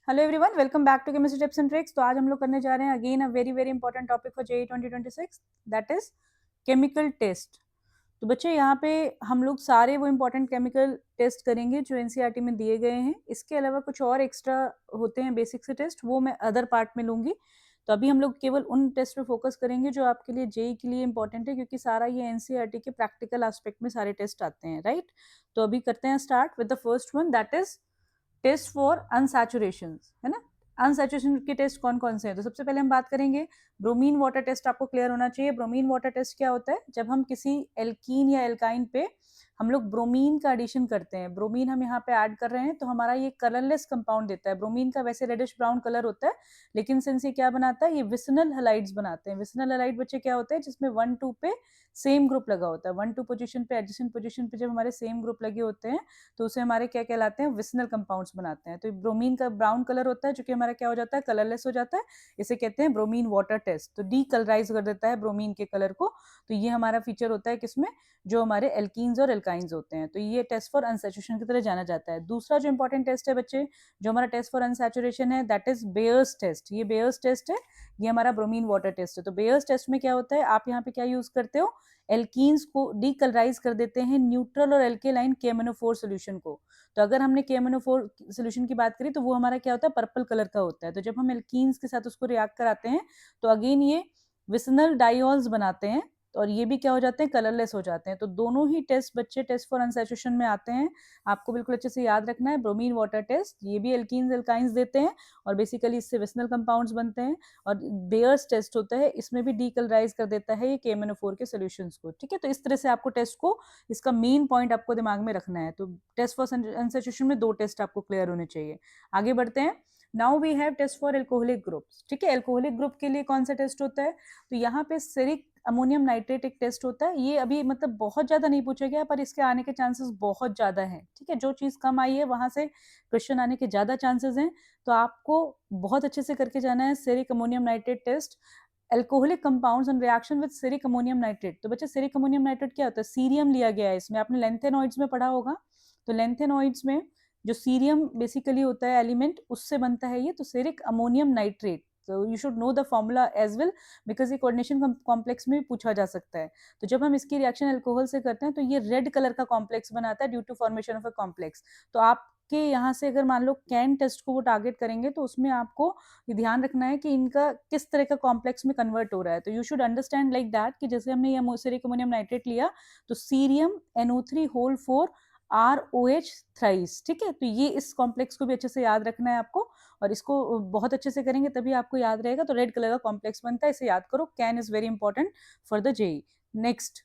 Hello everyone, welcome back to chemistry tips and tricks. तो आज हम लोग करने जा रहे हैं again a very very important topic for JEE 2026, that is chemical test. तो बच्चे यहाँ पे हम लोग सारे वो इंपॉर्टेंट केमिकल टेस्ट करेंगे जो एनसीईआरटी में दिए गए हैं। इसके अलावा कुछ और एक्स्ट्रा होते हैं बेसिक से टेस्ट, वो मैं अदर पार्ट में लूंगी। तो अभी हम लोग केवल उन टेस्ट पे फोकस करेंगे जो आपके लिए जेईई के लिए इंपॉर्टेंट है, क्योंकि सारा ये एनसीईआरटी के प्रैक्टिकल एस्पेक्ट में सारे टेस्ट आते हैं, राइट। तो अभी करते हैं start with the first one, that is test for unsaturation, है ना। अनसैचुरेशन के टेस्ट कौन कौन से हैं? तो सबसे पहले हम बात करेंगे ब्रोमीन वाटर टेस्ट। आपको क्लियर होना चाहिए ब्रोमीन वाटर टेस्ट क्या होता है। जब हम किसी एल्कीन या एल्काइन पे हम लोग ब्रोमीन का एडिशन करते हैं, ब्रोमीन हम यहाँ पे ऐड कर रहे हैं, तो हमारा ये कलरलेस कंपाउंड देता है। ब्रोमीन का वैसे रेडिश ब्राउन कलर होता है, लेकिन सिंस ये क्या बनाता है, ये विसिनल हैलाइड्स बनाते हैं। विसिनल हैलाइड बच्चे क्या होते हैं, जिसमें 1 2 पे सेम ग्रुप लगा होता है। 1 2 पोजीशन पे, एडजेसेंट पोजीशन पे जब हमारे सेम ग्रुप लगे होते हैं तो उसे हमारे क्या कहलाते हैं, विसिनल कंपाउंड्स बनाते हैं। तो ब्रोमीन का ब्राउन कलर होता है जो कि हमारा क्या हो जाता है, कलरलेस हो जाता है। इसे कहते हैं ब्रोमीन वाटर टेस्ट। तो डीकलराइज कर देता है ब्रोमीन के कलर को। तो ये हमारा फीचर होता है किसमें, जो हमारे एल्कीन्स और एल्काइंस होते हैं। तो ये टेस्ट फॉर अनसैचुरेशन की तरह जाना जाता है। दूसरा जो इंपॉर्टेंट टेस्ट है बच्चे, जो हमारा टेस्ट फॉर अनसैचुरेशन है, दैट इज बेयर्स टेस्ट। ये बेयर्स टेस्ट है, ये हमारा ब्रोमीन वाटर टेस्ट है। तो बेयर्स टेस्ट में क्या होता है, आप यहाँ पे क्या यूज करते हो, एल्कीन्स को डीकलराइज कर देते हैं न्यूट्रल और एल्केलाइन KMnO4 सोल्यूशन को। तो अगर हमने KMnO4 सोल्यूशन की बात करी तो वो हमारा क्या होता है, पर्पल कलर का होता है। तो जब हम एल्कीन्स के साथ उसको रिएक्ट कराते हैं तो अगेन ये विसिनल डाइऑल्स बनाते हैं, और ये भी क्या हो जाते हैं, कलरलेस हो जाते हैं। तो दोनों ही टेस्ट बच्चे टेस्ट फॉर अनसैचुरेशन में आते हैं। आपको बिल्कुल अच्छे से याद रखना है, ब्रोमीन वाटर टेस्ट ये भी एल्कीन्स एल्काइंस देते हैं, और बेसिकली इससे विसिनल कंपाउंड्स बनते हैं। और बेयर्स टेस्ट होता है, इसमें भी डीकलराइज कर देता है ये KMnO4 के सॉल्यूशंस को, ठीक है। तो इस तरह से आपको टेस्ट को, इसका मेन पॉइंट आपको दिमाग में रखना है। तो टेस्ट फॉर अनसैचुरेशन में 2 टेस्ट आपको क्लियर होने चाहिए। आगे बढ़ते हैं। Now we have test for alcoholic groups, ठीक है। एल्कोहलिक ग्रुप के लिए कौन सा टेस्ट होता है, तो यहाँ पे सेरिक अमोनियम नाइट्रेट एक टेस्ट होता है। ये अभी मतलब बहुत ज्यादा नहीं पूछा गया, पर इसके आने के चांसेस बहुत ज्यादा हैं, ठीक है। जो चीज कम आई है वहां से क्वेश्चन आने के ज्यादा चांसेस हैं। तो आपको बहुत अच्छे से करके जाना है ceric ammonium nitrate test. Alcoholic compounds on reaction with ceric ammonium nitrate. तो बच्चे सेरिक अमोनियम नाइट्रेट क्या होता है, सीरियम लिया गया है इसमें, आपने लेंथेनॉइड्स में पढ़ा होगा। तो लेंथेनॉइड्स में जो सीरियम बेसिकली होता है एलिमेंट, उससे बनता है ये। तो सेरिक अमोनियम नाइट्रेट, तो you should know the formula as well, because ये कोऑर्डिनेशन कॉम्प्लेक्स में भी पूछा जा सकता है। तो जब हम इसकी रिएक्शन एल्कोहल से करते हैं तो ये रेड कलर का कॉम्प्लेक्स बनाता है due to formation of a complex. तो आपके यहाँ से अगर मान लो कैन टेस्ट को वो टारगेट करेंगे तो उसमें आपको ये ध्यान रखना है कि इनका किस तरह का कॉम्प्लेक्स में कन्वर्ट हो रहा है। तो you should understand like that कि जैसे हमने ये सेरिक अमोनियम नाइट्रेट लिया, तो सीरियम NO3 ROH थ्राइस, ठीक है। तो ये इस कॉम्प्लेक्स को भी अच्छे से याद रखना है आपको, और इसको बहुत अच्छे से करेंगे तभी आपको याद रहेगा। तो रेड कलर का कॉम्प्लेक्स बनता है, इसे याद करो। CAN is very important for the JEE. Next,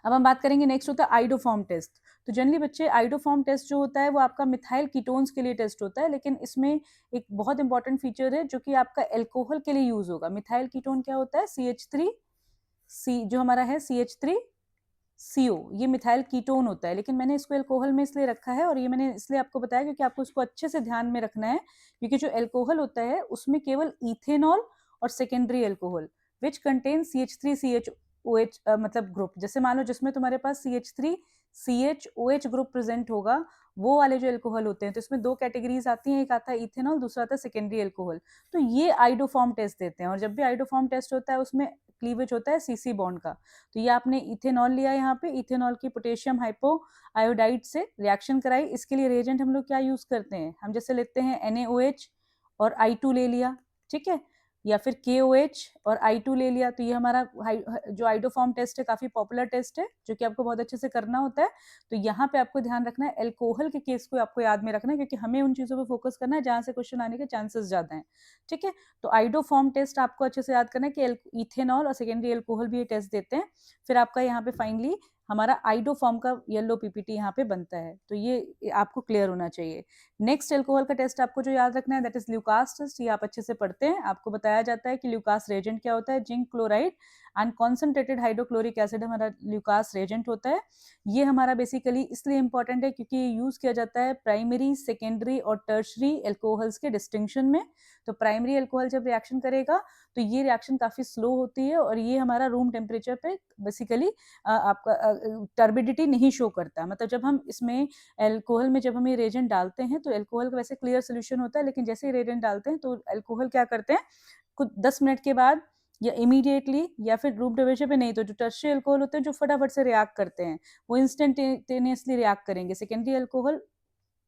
अब हम बात करेंगे, नेक्स्ट होता है आइडोफॉर्म टेस्ट। तो जनरली बच्चे आइडोफॉर्म टेस्ट जो होता है वो आपका मिथाइल कीटोन्स के लिए टेस्ट होता है, लेकिन इसमें एक बहुत इंपॉर्टेंट फीचर है जो कि आपका एल्कोहल के लिए यूज होगा। मिथाइल कीटोन क्या होता है, CH3C जो हमारा है, CH3CO, ये मिथाइल कीटोन होता है। लेकिन मैंने इसको एल्कोहल में इसलिए रखा है, और ये मैंने इसलिए आपको बताया क्योंकि आपको इसको अच्छे से ध्यान में रखना है। क्योंकि जो एल्कोहल होता है उसमें केवल इथेनॉल और secondary alcohol which contain CH3CHOH मतलब ग्रुप, जैसे मान लो जिसमें तुम्हारे पास CH3CHOH ग्रुप प्रेजेंट होगा, वो वाले जो एल्कोहल होते हैं, तो इसमें 2 कैटेगरीज आती हैं, एक आता है इथेनॉल, दूसरा आता है सेकेंडरी एल्कोहल। तो ये आइडोफॉर्म टेस्ट देते हैं, और जब भी आइडोफॉर्म टेस्ट होता है उसमें क्लीवेज होता है CC बॉन्ड का। तो ये आपने इथेनॉल लिया, यहाँ पे इथेनॉल की पोटेशियम हाइपो आयोडाइड से रिएक्शन कराई। इसके लिए रिएजेंट हम लोग क्या यूज करते हैं, हम जैसे लेते हैं NaOH और I2 ले लिया, ठीक है, या फिर KOH और I2 ले लिया। तो ये हमारा जो आइडोफॉर्म टेस्ट है काफी पॉपुलर टेस्ट है, जो कि आपको बहुत अच्छे से करना होता है। तो यहाँ पे आपको ध्यान रखना है, एल्कोहल के केस को आपको याद में रखना है, क्योंकि हमें उन चीजों पे फोकस करना है जहां से क्वेश्चन आने के चांसेस ज्यादा हैं, ठीक है। तो आइडोफॉर्म टेस्ट आपको अच्छे से याद करना है कि इथेनॉल और सेकेंडरी एल्कोहल भी ये टेस्ट देते हैं। फिर आपका यहाँ पे फाइनली हमारा आइडोफॉर्म का येलो PPT यहाँ पे बनता है। तो ये आपको क्लियर होना चाहिए। नेक्स्ट एल्कोहल का टेस्ट आपको जो याद रखना है, दैट इज ल्यूकास टेस्ट। ये आप अच्छे से पढ़ते हैं, आपको बताया जाता है कि ल्यूकास रेजेंट क्या होता है, zinc chloride and concentrated hydrochloric acid हमारा ल्यूकास रेजेंट होता है। ये हमारा बेसिकली इसलिए इंपॉर्टेंट है क्योंकि ये यूज किया जाता है प्राइमरी, सेकेंडरी और टर्शरी एल्कोहल्स के डिस्टिंक्शन में। तो प्राइमरी एल्कोहल जब रिएक्शन करेगा तो ये रिएक्शन काफी स्लो होती है, और ये हमारा रूम टेम्परेचर पे बेसिकली आपका टर्बिडिटी नहीं शो करता। मतलब जब हम इसमें एल्कोहल में जब हम ये रिएजेंट डालते हैं तो एल्कोहल का वैसे क्लियर सोल्यूशन होता है, लेकिन जैसे ही रिएजेंट डालते हैं तो एल्कोहल क्या करते हैं, कुछ 10 मिनट के बाद या इमीडिएटली या फिर रूम टेम्परेचर पे नहीं, तो जो टर्शियरी अल्कोहल होते हैं जो फटाफट से रिएक्ट करते हैं वो इंस्टेंटेनियसली रिएक्ट करेंगे। सेकेंडरी अल्कोहल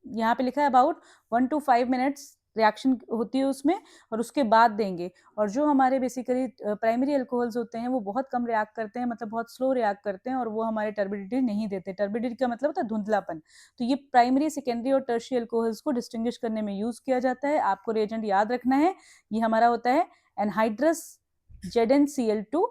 यहाँ पे लिखा है अबाउट 1 to 5 मिनट्स रिएक्शन होती है उसमें, और उसके बाद देंगे। और जो हमारे बेसिकली प्राइमरी अल्कोहल्स होते हैं वो बहुत कम रिएक्ट करते हैं, मतलब बहुत स्लो रिएक्ट करते हैं, और वो हमारे टर्बिडिटी नहीं देते। टर्बिडिटी का मतलब होता है धुंधलापन। तो ये प्राइमरी, सेकेंडरी और टर्शियरी अल्कोहल्स को डिस्टिंग्विश करने में यूज किया जाता है। आपको रिएजेंट याद रखना है, ये हमारा होता है एनहाइड्रस ZnCl2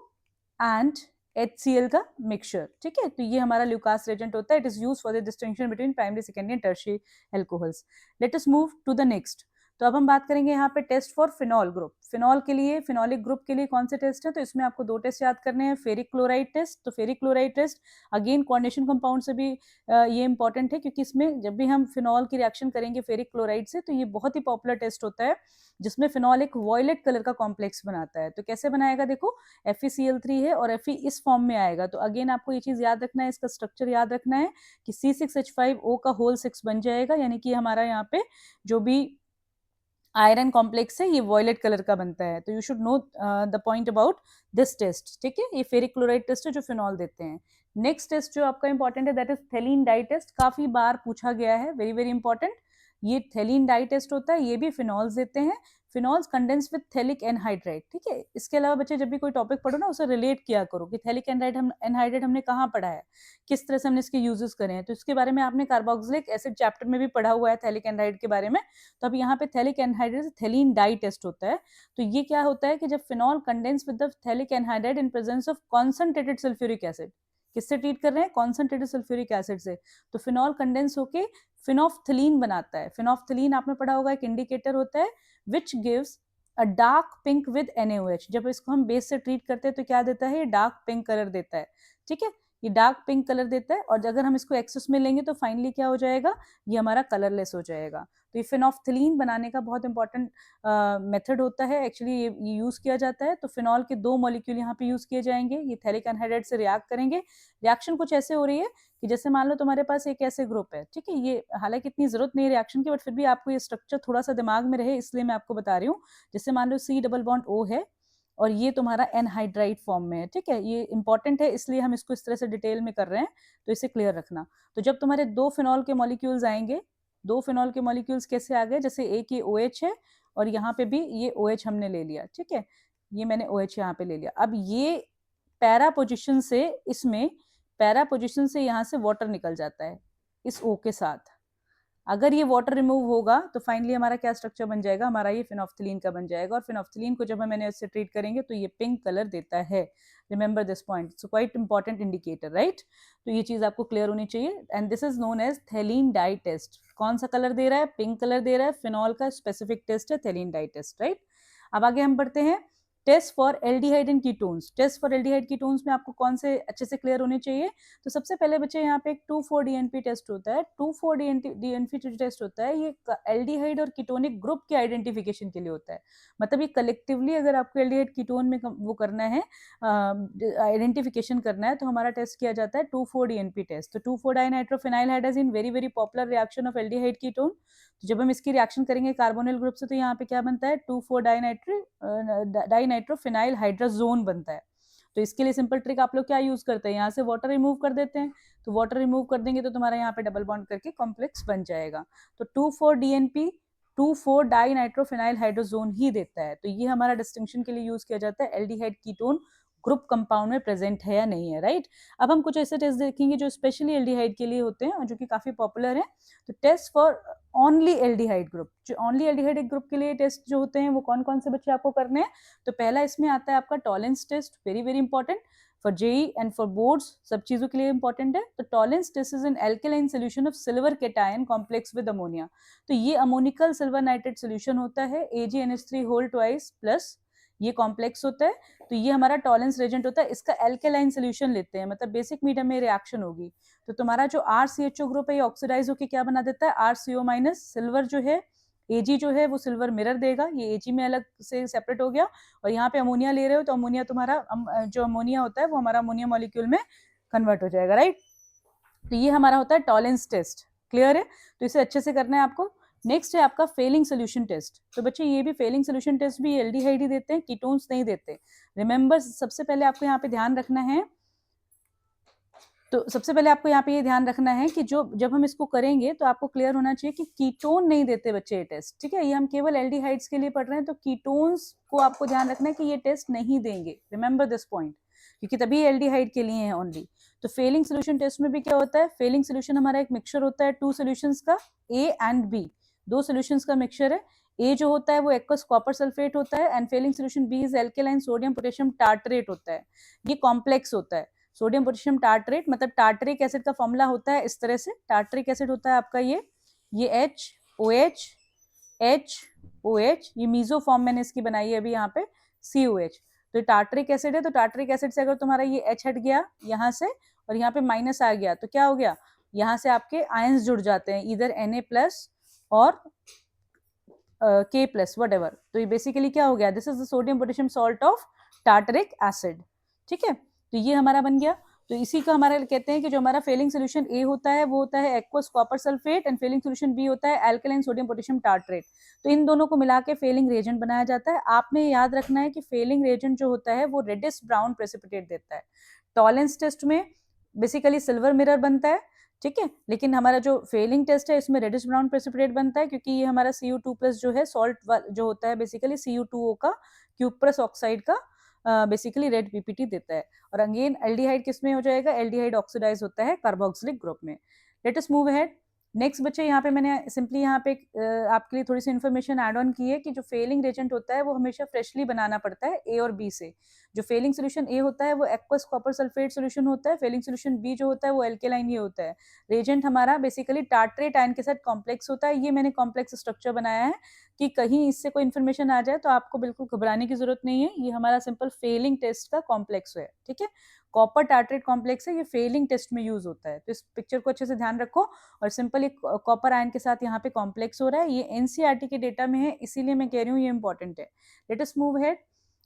एंड HCl का मिक्सचर, ठीक है। तो ये हमारा ल्यूकास रिएजेंट होता है। It is used for the distinction between primary, secondary and tertiary alcohols. Let us move to the next. तो अब हम बात करेंगे यहाँ पे test for phenol group. Phenol के लिए, फिनॉलिक ग्रुप के लिए कौन से टेस्ट है, तो इसमें आपको 2 टेस्ट याद करने हैं। फेरिक क्लोराइड टेस्ट, तो ferric chloride test again coordination compound से भी ये इंपॉर्टेंट है, क्योंकि इसमें जब भी हम फिनॉल की रिएक्शन करेंगे फेरिक क्लोराइड से, तो ये बहुत ही पॉपुलर टेस्ट होता है, जिसमें फिनॉल एक वॉयलेट कलर का कॉम्प्लेक्स बनाता है। तो कैसे बनाएगा, देखो FeCl3 है और Fe इस फॉर्म में आएगा। तो अगेन आपको ये चीज याद रखना है, इसका स्ट्रक्चर याद रखना है कि C6H5O का होल 6 बन जाएगा, यानी कि हमारा यहाँ पे जो भी आयरन कॉम्प्लेक्स है ये वॉयलेट कलर का बनता है। तो you should know the point about this test, ठीक है। ये फेरिक क्लोराइड टेस्ट है जो फिनॉल देते हैं। नेक्स्ट टेस्ट जो आपका इंपॉर्टेंट है दैट इज थैलीन डाई टेस्ट। काफी बार पूछा गया है, वेरी वेरी इंपॉर्टेंट। ये थैलीन डाई टेस्ट होता है, ये भी फिनॉल्स देते हैं। Phenols condense with phthalic anhydride, ठीक है। इसके अलावा बच्चे जब भी कोई टॉपिक पढ़ो ना, उसे रिलेट किया करो कि थैलिक एनहाइड्राइड हमने कहाँ पढ़ा है, किस तरह से हमने इसके यूजेस करे हैं। तो इसके बारे में आपने कार्बोक्सिलिक एसिड चैप्टर में भी पढ़ा हुआ है थैलिक एनहाइड्राइड के बारे में। तो अब यहाँ पे थैलिक एनहाइड्राइड से थैलीन डाई टेस्ट होता है। तो ये क्या होता है कि जब phenol condense with the phthalic anhydride in presence of concentrated sulphuric acid, किससे ट्रीट कर रहे हैं, कॉन्सनट्रेटेड सल्फ्यूरिक एसिड से, तो फिनॉल कंडेंस होके फिनोफ्थलीन बनाता है। फिनोफ्थलीन आपने पढ़ा होगा, एक इंडिकेटर होता है which gives a dark pink with NaOH। जब इसको हम बेस से ट्रीट करते हैं तो क्या देता है, ये डार्क पिंक कलर देता है, ठीक है। ये डार्क पिंक कलर देता है, और अगर हम इसको एक्सेस में लेंगे तो फाइनली क्या हो जाएगा, ये हमारा कलरलेस हो जाएगा। तो ये फिनोफ्थलीन बनाने का बहुत इंपॉर्टेंट मेथड होता है, एक्चुअली ये यूज किया जाता है। तो फिनॉल के 2 मॉलिक्यूल यहाँ पे यूज किए जाएंगे, ये थैलिक एनहाइड्राइड से रिएक्ट करेंगे। रिएक्शन कुछ ऐसे हो रही है कि जैसे मान लो तुम्हारे पास एक ऐसे ग्रुप है, ठीक है। ये हालांकि इतनी जरूरत नहीं है रिएक्शन की, बट फिर भी आपको ये स्ट्रक्चर थोड़ा सा दिमाग में रहे इसलिए मैं आपको बता रही हूँ। जैसे मान लो C डबल बॉन्ड O है और ये तुम्हारा एनहाइड्राइड फॉर्म में है, ठीक है। ये इंपॉर्टेंट है इसलिए हम इसको इस तरह से डिटेल में कर रहे हैं, तो इसे क्लियर रखना। तो जब तुम्हारे 2 फिनॉल के मॉलिक्यूल्स आएंगे, 2 फिनॉल के मॉलिक्यूल्स कैसे आ गए, जैसे एक ये OH है और यहाँ पे भी ये OH हमने ले लिया, ठीक है। ये मैंने OH यहाँ पे ले लिया। अब ये पैरा पोजिशन से, इसमें पैरा पोजिशन से यहाँ से वाटर निकल जाता है इस O के साथ। अगर ये वाटर रिमूव होगा तो फाइनली हमारा क्या स्ट्रक्चर बन जाएगा, हमारा ये फिनोफ्थलीन का बन जाएगा। और फिनोफ्थलीन को जब मैंने इससे ट्रीट करेंगे तो ये पिंक कलर देता है। Remember this point, it's quite important indicator, right. तो ये चीज आपको क्लियर होनी चाहिए। And this is known as phthalein dye test. कौन सा कलर दे रहा है, पिंक कलर दे रहा है। फिनॉल का स्पेसिफिक टेस्ट है थैलीन डाई टेस्ट, राइट। अब आगे हम बढ़ते हैं, test for aldehyde and ketones. Test for aldehyde ketones में आपको कौन से अच्छे से क्लियर होने चाहिए। तो सबसे पहले बच्चे यहाँ पे एक 2,4-DNP टेस्ट होता है। 2,4-DNP टेस्ट होता है, ये एल्डिहाइड और कीटोनिक ग्रुप के आइडेंटिफिकेशन के लिए होता है। मतलब ये कलेक्टिवली अगर आपको एल्डिहाइड कीटोन में वो करना है, आइडेंटिफिकेशन करना है, तो हमारा टेस्ट किया जाता है 2,4-DNP टेस्ट। तो two four dinitrophenyl hydrazine, very very popular reaction of aldehyde ketone. तो जब हम इसकी रिएक्शन करेंगे कार्बोनिल ग्रुप से, तो यहाँ पे क्या बनता है, 2,4-डाइनाइट्रोफिनाइल हाइड्राजोन बनता है। तो इसके लिए सिंपल ट्रिक आप लोग क्या यूज करते हैं, यहाँ से वाटर रिमूव कर देते हैं। तो वाटर रिमूव कर देंगे तो तुम्हारा यहाँ पे डबल बॉन्ड करके कॉम्प्लेक्स बन जाएगा। तो 2,4-DNP 2,4-डाइनाइट्रोफिनाइल हाइड्रोजोन ही देता है। तो ये हमारा डिस्टिंक्शन के लिए यूज किया जाता है, एल्डिहाइड कीटोन ग्रुप कंपाउंड में प्रेजेंट है या नहीं है, राइट। अब हम कुछ ऐसे टेस्ट देखेंगे जो स्पेशली एल्डिहाइड के लिए होते हैं और जो कि काफी पॉपुलर है। तो test for only aldehyde group, जो ओनली एल्डिहाइड ग्रुप के लिए टेस्ट जो होते हैं वो कौन कौन से बच्चे आपको करने हैं। तो पहला इसमें आता है आपका Tollens test, very very important for JEE and for boards, सब चीजों के लिए इंपॉर्टेंट है। तो Tollens test is an alkaline solution of silver cation complex with ammonia. तो ये अमोनिकल सिल्वर नाइट्रेट सोल्यूशन होता है, AgNH3 होल ट्वाइस प्लस, ये कॉम्प्लेक्स होता है। तो ये हमारा टॉलेंस रेजेंट होता है, इसका एल्केलाइन सोल्यूशन लेते हैं, मतलब बेसिक मीडियम में रिएक्शन होगी। तो तुम्हारा जो RCHO ग्रुप है ये ऑक्सीडाइज होकर क्या बना देता है, RCO माइनस, सिल्वर जो है Ag जो है वो सिल्वर मिरर देगा, ये Ag में अलग से सेपरेट हो गया। और यहाँ पे अमोनिया ले रहे हो तो अमोनिया तुम्हारा जो अमोनिया होता है वो हमारा अमोनिया मॉलिक्यूल में कन्वर्ट हो जाएगा, राइट। तो ये हमारा होता है टॉलेंस टेस्ट, क्लियर है। तो इसे अच्छे से करना है आपको। नेक्स्ट है आपका फेलिंग सोल्यूशन टेस्ट। तो बच्चे ये भी फेलिंग सोल्यूशन टेस्ट भी एल्डिहाइड ही देते हैं, कीटोन्स नहीं देते। रिमेंबर, सबसे पहले आपको यहाँ पे ध्यान रखना है, तो सबसे पहले आपको यहाँ पे ये ध्यान रखना है कि जो जब हम इसको करेंगे तो आपको क्लियर होना चाहिए कि कीटोन नहीं देते बच्चे ये टेस्ट, ठीक है। ये हम केवल एल्डिहाइड्स के लिए पढ़ रहे हैं, तो कीटोन्स को आपको ध्यान रखना है कि ये टेस्ट नहीं देंगे, रिमेंबर दिस पॉइंट, क्योंकि तभी एल्डिहाइड के लिए है ओनली। तो फेलिंग सोल्यूशन टेस्ट में भी क्या होता है, फेलिंग सोल्यूशन हमारा एक मिक्सचर होता है टू सोल्यूशंस का, ए एंड बी, दो सोल्यूशंस का मिक्सचर है। ए जो होता है वो एक्वस कॉपर सल्फेट होता है, and Fehling solution B is alkaline sodium potassium tartrate होता है। ये कॉम्प्लेक्स होता है, सोडियम पोटेशियम टार्टरेट, मतलब टार्टरिक एसिड का फॉर्मूला होता है इस तरह से। टार्टरिक एसिड होता है आपका ये HOH, ये मीजो फॉर्म मैंने इसकी बनाई है अभी यहाँ पे, COH। तो टार्टरिक एसिड है, तो टार्टरिक एसिड से अगर तुम्हारा ये H हट गया यहाँ से और यहाँ पे माइनस आ गया, तो क्या हो गया, यहाँ से आपके आयंस जुड़ जाते हैं, इधर Na+ और K+, वट। तो ये बेसिकली क्या हो गया, this is the sodium potassium salt of tartaric acid, ठीक है। तो ये हमारा बन गया। तो इसी का हमारा कहते हैं कि जो हमारा फेलिंग सोल्यूशन ए होता है वो होता है aqueous copper sulphate, and Fehling solution B होता है एल्कलाइन सोडियम पोटेशियम टार्टरेट। तो इन दोनों को मिला के फेलिंग रिएजेंट बनाया जाता है। आपने याद रखना है कि फेलिंग रिएजेंट जो होता है वो रेडिश ब्राउन प्रेसिपिटेट देता है। टॉलेंस टेस्ट में बेसिकली सिल्वर मिरर बनता है, ठीक है, लेकिन हमारा जो फेलिंग टेस्ट है इसमें रेडिश ब्राउन प्रेसिपिटेट बनता है, क्योंकि ये हमारा Cu2+ जो है सॉल्ट जो होता है बेसिकली Cu2O का, क्यूप्रस ऑक्साइड का बेसिकली रेड पीपीटी देता है। और अगेन एल्डिहाइड किस में हो जाएगा, एल्डिहाइड ऑक्सीडाइज होता है कार्बोक्सिलिक ग्रुप में। Late us move ahead. Next बच्चे, यहाँ पे मैंने सिंपली यहाँ पे आपके लिए थोड़ी सी इन्फॉर्मेशन ऐड ऑन की है कि जो फेलिंग रेजेंट होता है वो हमेशा फ्रेशली बनाना पड़ता है ए और बी से। जो फेलिंग सोल्यूशन ए होता है वो एक्वस कॉपर सल्फेट सोल्यूशन होता है, फेलिंग सोल्यूशन बी जो होता है वो एल्केलाइन ये होता है। रेजेंट हमारा बेसिकली टार्टरेट आयन के साथ कॉम्प्लेक्स होता है। ये मैंने कॉम्प्लेक्स स्ट्रक्चर बनाया है कि कहीं इससे कोई इन्फॉर्मेशन आ जाए तो आपको बिल्कुल घबराने की जरूरत नहीं है, ये हमारा सिंपल फेलिंग टेस्ट का कॉम्प्लेक्स है, ठीक है। कॉपर टार्टरेट कॉम्प्लेक्स है, ये फेलिंग टेस्ट में यूज होता है। तो इस पिक्चर को अच्छे से ध्यान रखो। और सिंपल एक कॉपर आयन के साथ यहाँ पे कॉम्प्लेक्स हो रहा है, ये एनसीईआरटी के डेटा में है, इसीलिए मैं कह रही हूँ ये इंपॉर्टेंट है। लेट अस मूव हेड,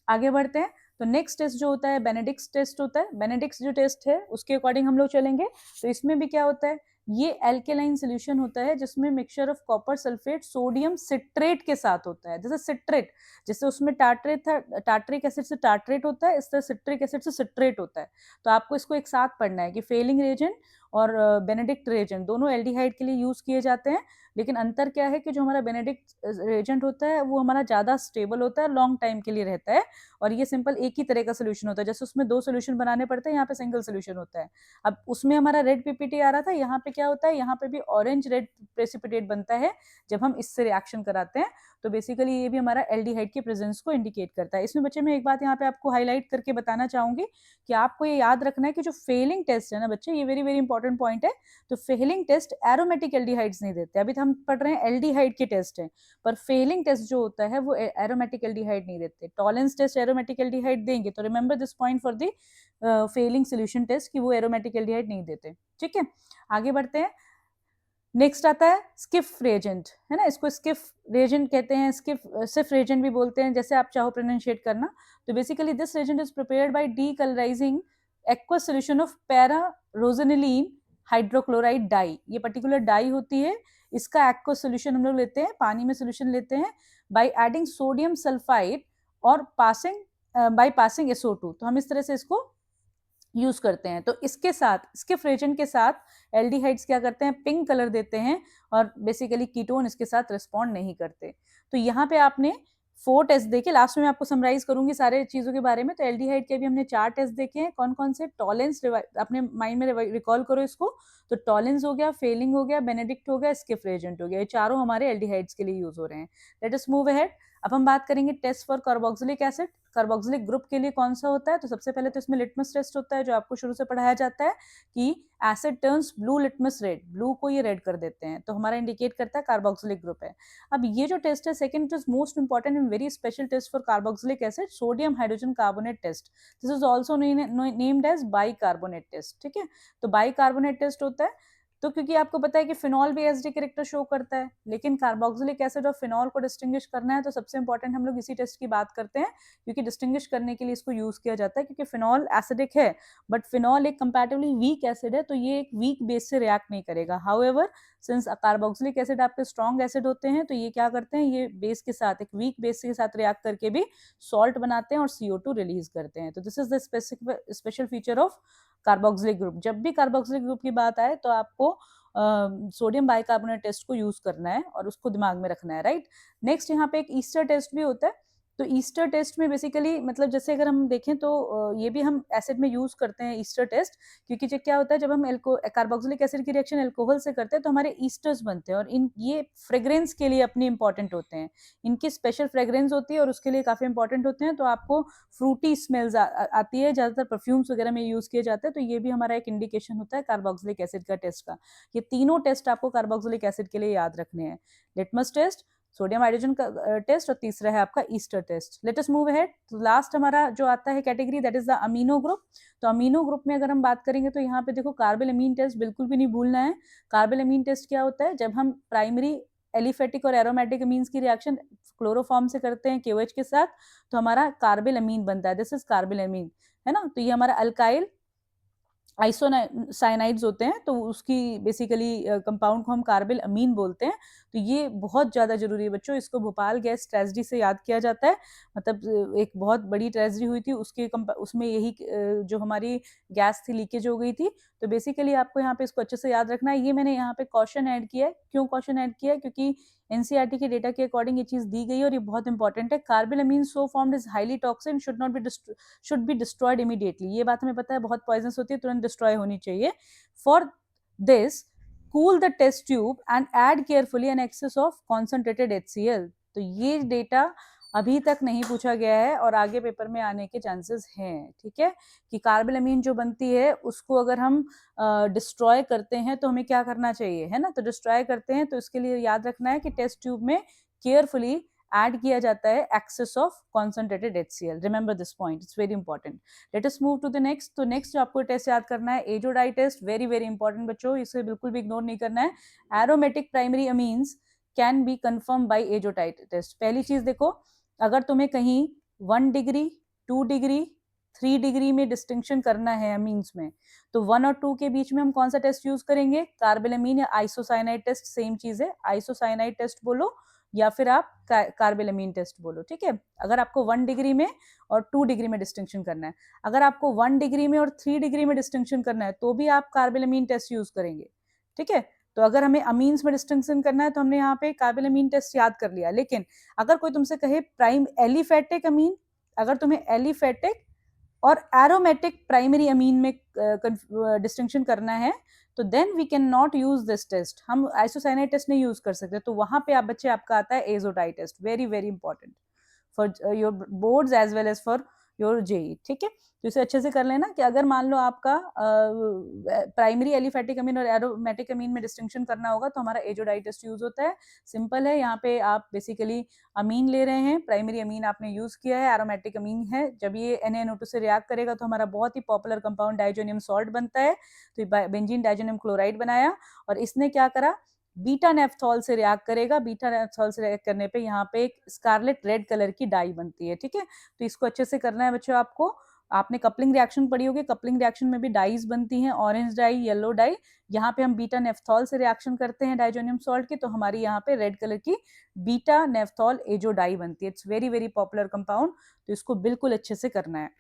आगे बढ़ते हैं। तो नेक्स्ट टेस्ट जो होता है बेनेडिक्स टेस्ट होता है। बेनेडिक्स जो टेस्ट है उसके अकॉर्डिंग हम लोग चलेंगे। तो इसमें भी क्या होता है, ये एल्केलाइन सोल्यूशन होता है जिसमें mixture of copper sulphate sodium citrate के साथ होता है। जैसे सिट्रेट, जैसे उसमें टार्टरेट था, टार्टरिक एसिड से टार्टरेट होता है, इस तरह सिट्रिक एसिड से सिट्रेट होता है। तो आपको इसको एक साथ पढ़ना है कि फेलिंग रेजेंट और बेनेडिक्ट रेजेंट दोनों एल्डिहाइड के लिए यूज किए जाते हैं। लेकिन अंतर क्या है कि जो हमारा बेनेडिक्ट रेजेंट होता है वो हमारा ज़्यादा स्टेबल होता है, लॉन्ग टाइम के लिए रहता है, और ये सिंपल एक ही तरह का सोल्यूशन होता है। जैसे उसमें दो सोल्यूशन बनाने पड़ते हैं, यहाँ पे सिंगल सोल्यूशन होता है। अब उसमें हमारा रेड पीपीटी आ रहा था, यहाँ पे क्या होता है, यहाँ पे भी ऑरेंज रेड प्रेसिपिटेट बनता है जब हम इससे रिएक्शन कराते हैं। तो बेसिकली ये भी हमारा एल्डिहाइड के प्रेजेंस को इंडिकेट करता है। इसमें बच्चे मैं एक बात यहाँ पे आपको हाईलाइट करके बताना चाहूंगी कि आपको ये याद रखना है कि जो फेलिंग टेस्ट है ना बच्चे, ये वेरी वेरी इंपॉर्टेंट पॉइंट है। तो फेलिंग टेस्ट एरोमेटिक एल्डिहाइड्स नहीं देते। अभी तो हम पढ़ रहे हैं एल्डिहाइड के टेस्ट हैं, पर फेलिंग टेस्ट जो होता है वो एरोमेटिक एल्डिहाइड नहीं देते। टॉलेंस टेस्ट एरोमेटिक एल्डिहाइड देंगे, तो remember this point for the Fehling solution test कि वो एरोमेटिक एल्डिहाइड नहीं देते, ठीक है। आगे बढ़ते हैं। नेक्स्ट आता है स्किफ रेजेंट, है ना, इसको स्किफ रेजेंट कहते हैं, सिफ रेजेंट भी बोलते हैं, जैसे आप चाहो प्रोनाउंशिएट करना। तो basically this reagent is prepared by decolourising aqueous solution of para rosaniline hydrochloride dye. ये पर्टिकुलर डाई होती है, इसका एक्वस सॉल्यूशन हम लोग लेते हैं, पानी में सॉल्यूशन लेते हैं बाय एडिंग सोडियम सल्फाइड और बाय पासिंग SO2। तो हम इस तरह से इसको यूज करते हैं। तो इसके साथ, स्किफ रेजेंट के साथ एल्डिहाइड्स क्या करते हैं, पिंक कलर देते हैं, और बेसिकली कीटोन इसके साथ रिस्पॉन्ड नहीं करते। तो यहाँ पे आपने 4 टेस्ट देखे, लास्ट में आपको समराइज करूंगी सारे चीजों के बारे में। तो एल्डिहाइड के भी हमने 4 टेस्ट देखे हैं, कौन कौन से, टॉलेंस, अपने माइंड में रिकॉल करो इसको। तो टॉलेंस हो गया, फेलिंग हो गया, बेनेडिक्ट हो गया, स्किफ रेजेंट हो गया, ये चारों हमारे एल्डिहाइड्स के लिए यूज हो रहे हैं। Let us move ahead. अब हम बात करेंगे test for carboxylic acid. Carboxylic group के लिए कौन सा होता है, तो सबसे पहले तो इसमें लिटमस टेस्ट होता है जो आपको शुरू से पढ़ाया जाता है कि asset turns blue litmus red, blue को ये रेड कर देते हैं, तो हमारा इंडिकेट करता है कार्बोक्सिलिक ग्रुप है। अब ये जो टेस्ट है second is most important and very special test for carboxylic acid, sodium hydrogen carbonate test. This is also named as bicarbonate test, ठीक है। तो बाइकार्बोनेट टेस्ट होता है। तो क्योंकि आपको पता है कि फिनॉल भी एसिडिक कैरेक्टर शो करता है, लेकिन कार्बोक्सिलिक एसिड और फिनॉल को डिस्टिंग्विश करना है तो सबसे इंपॉर्टेंट हम लोग इसी टेस्ट की बात करते हैं, क्योंकि डिस्टिंग्विश करने के लिए इसको यूज किया जाता है, क्योंकि फिनॉल एसिडिक है बट फिनॉल एक कंपैरेटिवली वीक एसिड है, तो ये एक वीक बेस से रिएक्ट नहीं करेगा। हाउएवर सिंस कार्बोक्सिलिक एसिड आपके स्ट्रॉन्ग एसिड होते हैं, तो ये क्या करते हैं, ये बेस के साथ, एक वीक बेस के साथ रिएक्ट करके भी सॉल्ट बनाते हैं और CO2 रिलीज करते हैं। तो this is the special feature of carboxylic group. जब भी कार्बोक्सिलिक ग्रुप की बात आए तो आपको सोडियम बाइकार्बोनेट टेस्ट को यूज करना है और उसको दिमाग में रखना है, राइट। नेक्स्ट यहाँ पे एक ईस्टर टेस्ट भी होता है। तो ईस्टर टेस्ट में बेसिकली मतलब जैसे अगर हम देखें तो ये भी हम एसिड में यूज करते हैं ईस्टर टेस्ट, क्योंकि जब क्या होता है, जब हम कार्बोक्सिलिक एसिड की रिएक्शन अल्कोहल से करते हैं तो हमारे ईस्टर्स बनते हैं, और इन ये फ्रेग्रेंस के लिए अपनी इंपॉर्टेंट होते हैं, इनकी स्पेशल फ्रेग्रेंस होती है और उसके लिए काफी इंपॉर्टेंट होते हैं। तो आपको फ्रूटी स्मेल्स आती है, ज्यादातर परफ्यूम्स वगैरह में यूज किए जाते हैं, तो ये भी हमारा एक इंडिकेशन होता है कार्बोक्सिलिक एसिड का टेस्ट का। ये तीनों टेस्ट आपको कार्बोक्सिलिक एसिड के लिए याद रखने हैं, लिटमस टेस्ट, सोडियम हाइड्रोजन का टेस्ट, और तीसरा है आपका ester test. Let us move ahead. तो लास्ट हमारा जो आता है category, that is the amino group. तो अमीनो ग्रुप में अगर हम बात करेंगे तो यहाँ पे देखो कार्बेलामीन टेस्ट बिल्कुल भी नहीं भूलना है। कार्बेलामीन टेस्ट क्या होता है, जब हम प्राइमरी एलिफेटिक और एरोमेटिक अमीन्स की रिएक्शन क्लोरोफॉर्म से करते हैं KOH के साथ, तो हमारा कार्बेलामीन बनता है, दिस इज कार्बेलामीन, है ना। तो ये हमारा अल्काइल आइसोसाइनाइड्स होते हैं, तो उसकी बेसिकली कंपाउंड को हम कार्बिल अमीन बोलते हैं। तो ये बहुत ज़्यादा जरूरी है बच्चों, इसको भोपाल गैस ट्रेजेडी से याद किया जाता है। मतलब एक बहुत बड़ी ट्रेजेडी हुई थी, उसमें यही जो हमारी गैस थी लीकेज हो गई थी। तो बेसिकली आपको यहाँ पे इसको अच्छे से याद रखना है। ये मैंने यहाँ पे कॉशन ऐड किया है। क्यों कॉशन ऐड किया है, क्योंकि NCERT के डेटा के अकॉर्डिंग ये चीज दी गई है और ये बहुत इंपॉर्टेंट है। Carbylamine so formed is highly toxic, should be destroyed immediately. ये बात हमें पता है, बहुत पॉइजनस होती है, तुरंत डिस्ट्रॉय होनी चाहिए। For this cool the test tube and add carefully an excess of concentrated HCl। तो ये डेटा अभी तक नहीं पूछा गया है और आगे पेपर में आने के चांसेस हैं, ठीक है, कि कार्बेलामीन जो बनती है उसको अगर हम डिस्ट्रॉय करते हैं तो हमें क्या करना चाहिए, है ना। तो डिस्ट्रॉय करते हैं तो इसके लिए याद रखना है कि टेस्ट ट्यूब में केयरफुली ऐड किया जाता है excess of concentrated HCl। Remember this point, it's very important. Let us move to the next. तो नेक्स्ट जो आपको टेस्ट याद करना है, azo dye test, very very important बच्चों, इसे बिल्कुल भी इग्नोर नहीं करना है। Aromatic primary amines can be confirm by azo dye test. पहली चीज देखो, अगर तुम्हें कहीं 1 डिग्री 2 डिग्री 3 डिग्री में डिस्टिंक्शन करना है अमीन्स में, तो 1 और 2 के बीच में हम कौन सा टेस्ट यूज करेंगे, कार्बेलामीन या आइसोसाइनाइड टेस्ट, सेम चीज है, आइसोसाइनाइड टेस्ट बोलो या फिर आप कार्बेलामीन टेस्ट बोलो, ठीक है। अगर आपको 1 डिग्री में और 2 डिग्री में डिस्टिंक्शन करना है, अगर आपको 1 डिग्री में और 3 डिग्री में डिस्टिंक्शन करना है तो भी आप कार्बेलामीन टेस्ट यूज करेंगे, ठीक है। तो अगर हमें अमीन्स में डिस्टिंक्शन करना है तो हमने यहाँ पे कार्बेलामीन टेस्ट याद कर लिया। लेकिन अगर कोई तुमसे कहे प्राइम एलिफेटिक अमीन, अगर तुम्हें एलिफेटिक और एरोमेटिक प्राइमरी अमीन में डिस्टिंक्शन करना है तो then we can not use this test, हम आइसोसाइनाइड टेस्ट नहीं यूज कर सकते। तो वहां पे आप बच्चे आपका आता है azo dye test, very very important for your boards as well as for your JEE, ठीक है। तो इसे अच्छे से कर लेना कि अगर मान लो आपका प्राइमरी एलिफेटिक अमीन और एरोमेटिक अमीन में डिस्टिंक्शन करना होगा तो हमारा एजोडाई टेस्ट यूज होता है। सिंपल है, यहाँ पे आप बेसिकली अमीन ले रहे हैं, प्राइमरी अमीन आपने यूज किया है, एरोमेटिक अमीन है, जब ये NaNO2 से रिएक्ट करेगा तो हमारा बहुत ही पॉपुलर कंपाउंड डाइजोनियम सॉल्ट बनता है। तो बेंजीन डाइजोनियम क्लोराइड बनाया और इसने क्या करा, बीटा नेफ्थॉल से रिएक्ट करेगा। बीटा नेफ्थॉल से रिएक्ट करने पे यहाँ पे एक स्कारलेट रेड कलर की डाई बनती है, ठीक है। तो इसको अच्छे से करना है बच्चों आपको। आपने कपलिंग रिएक्शन पढ़ी होगी, कपलिंग रिएक्शन में भी डाइज बनती हैं, ऑरेंज डाई, येलो डाई। यहाँ पे हम बीटा नेफ्थॉल से रिएक्शन करते हैं डाइजोनियम सॉल्ट की, तो हमारी यहाँ पे रेड कलर की बीटा नेफ्थॉल एजो डाई बनती है। It's very very popular compound, तो इसको बिल्कुल अच्छे से करना है,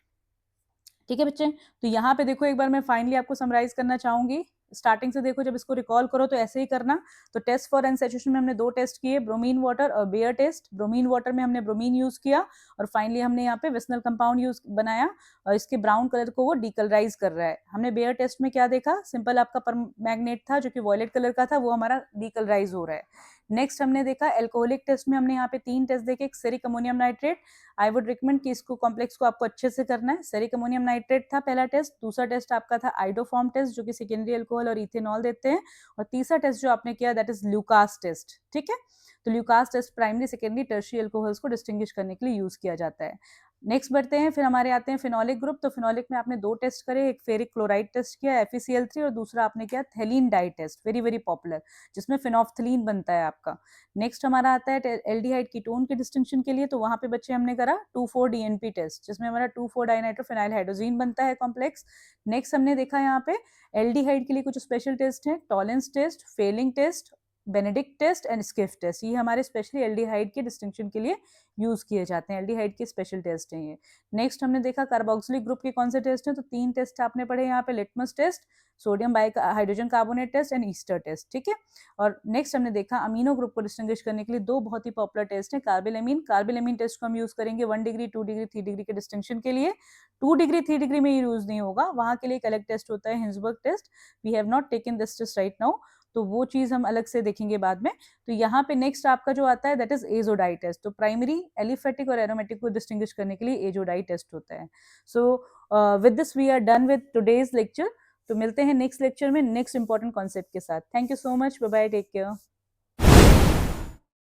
ठीक है बच्चे। तो यहाँ पे देखो, एक बार मैं फाइनली आपको समराइज करना चाहूंगी, स्टार्टिंग से देखो, जब इसको रिकॉल करो तो ऐसे ही करना। तो टेस्ट फॉर एनसैचुरेशन में हमने 2 टेस्ट किए, ब्रोमीन वाटर और बेयर टेस्ट। ब्रोमीन वाटर में हमने ब्रोमीन यूज किया और फाइनली हमने यहाँ पे विस्नल कंपाउंड यूज बनाया और इसके ब्राउन कलर को वो डीकलराइज कर रहा है। हमने बेयर टेस्ट में क्या देखा, सिंपल आपका परमैग्नेट था जो कि वॉयलेट कलर का था, वो हमारा डीकलराइज हो रहा है। नेक्स्ट हमने देखा एल्कोहलिक टेस्ट में, हमने यहाँ पे 3 टेस्ट देखे, ceric ammonium nitrate. I would recommend कि इसको कॉम्प्लेक्स को आपको अच्छे से करना है। सेरिक अमोनियम नाइट्रेट था पहला टेस्ट, दूसरा टेस्ट आपका था आइडोफॉर्म टेस्ट जो कि सेकेंडरी अल्कोहल और इथेनॉल देते हैं, और तीसरा टेस्ट जो आपने किया दैट इज ल्यूकास टेस्ट, ठीक है। तो Lucas test primary, secondary, tertiary alcohols को डिस्टिंग्विश करने के लिए यूज किया जाता है। नेक्स्ट बढ़ते हैं, फिर हमारे आते हैं फिनोलिक ग्रुप। तो फिनोलिक में आपने 2 टेस्ट करे, एक फेरिक क्लोराइड टेस्ट किया FeCl3 और दूसरा आपने किया phthalein dye test, very very popular, जिसमें फिनोफ्थलीन बनता है आपका। नेक्स्ट हमारा आता है एल्डिहाइड कीटोन के डिस्टिंक्शन के लिए, तो वहां पे बच्चे हमने करा 2,4-DNP टेस्ट, जिसमें हमारा 2,4-डाइनाइट्रोफिनाइल हाइड्रोजीन बनता है कॉम्प्लेक्स। नेक्स्ट हमने देखा यहाँ पे एल्डिहाइड के लिए कुछ स्पेशल टेस्ट है, Tollens test, Fehling test, Benedict test and Schiff test. ये हमारे स्पेशली एल्डिहाइड के डिस्टिंक्शन के लिए यूज किए जाते हैं, एल्डिहाइड के स्पेशल टेस्ट हैं ये। नेक्स्ट हमने देखा कार्बोक्सिलिक ग्रुप के कौन से टेस्ट हैं, तो 3 टेस्ट आपने पढ़े यहाँ पे, litmus test, sodium bi hydrogen carbonate test and ester test, ठीक है। और नेक्स्ट हमने देखा अमीनो ग्रुप को डिस्टिंग्विश करने के लिए 2 बहुत ही पॉपुलर टेस्ट हैं, कार्बिलेमीन। कार्बिलेमीन टेस्ट को हम यूज करेंगे 1 डिग्री, 2 डिग्री, 3 डिग्री के डिस्टिंक्शन के लिए। 2 डिग्री 3 डिग्री में यूज नहीं होगा, वहां के लिए एक अलग टेस्ट होता है, Hinsberg test. We have not taken this test right now, तो वो चीज हम अलग से देखेंगे बाद में। तो यहाँ पे नेक्स्ट आपका जो आता है दैट इज एजोडाई टेस्ट। तो प्राइमरी एलिफेटिक और एरोमेटिक को डिस्टिंग्विश करने के लिए एजोडाई टेस्ट होता है। So with this we are done with today's lecture. तो मिलते हैं नेक्स्ट लेक्चर में नेक्स्ट इंपॉर्टेंट कॉन्सेप्ट के साथ। Thank you so much, bye bye, take care.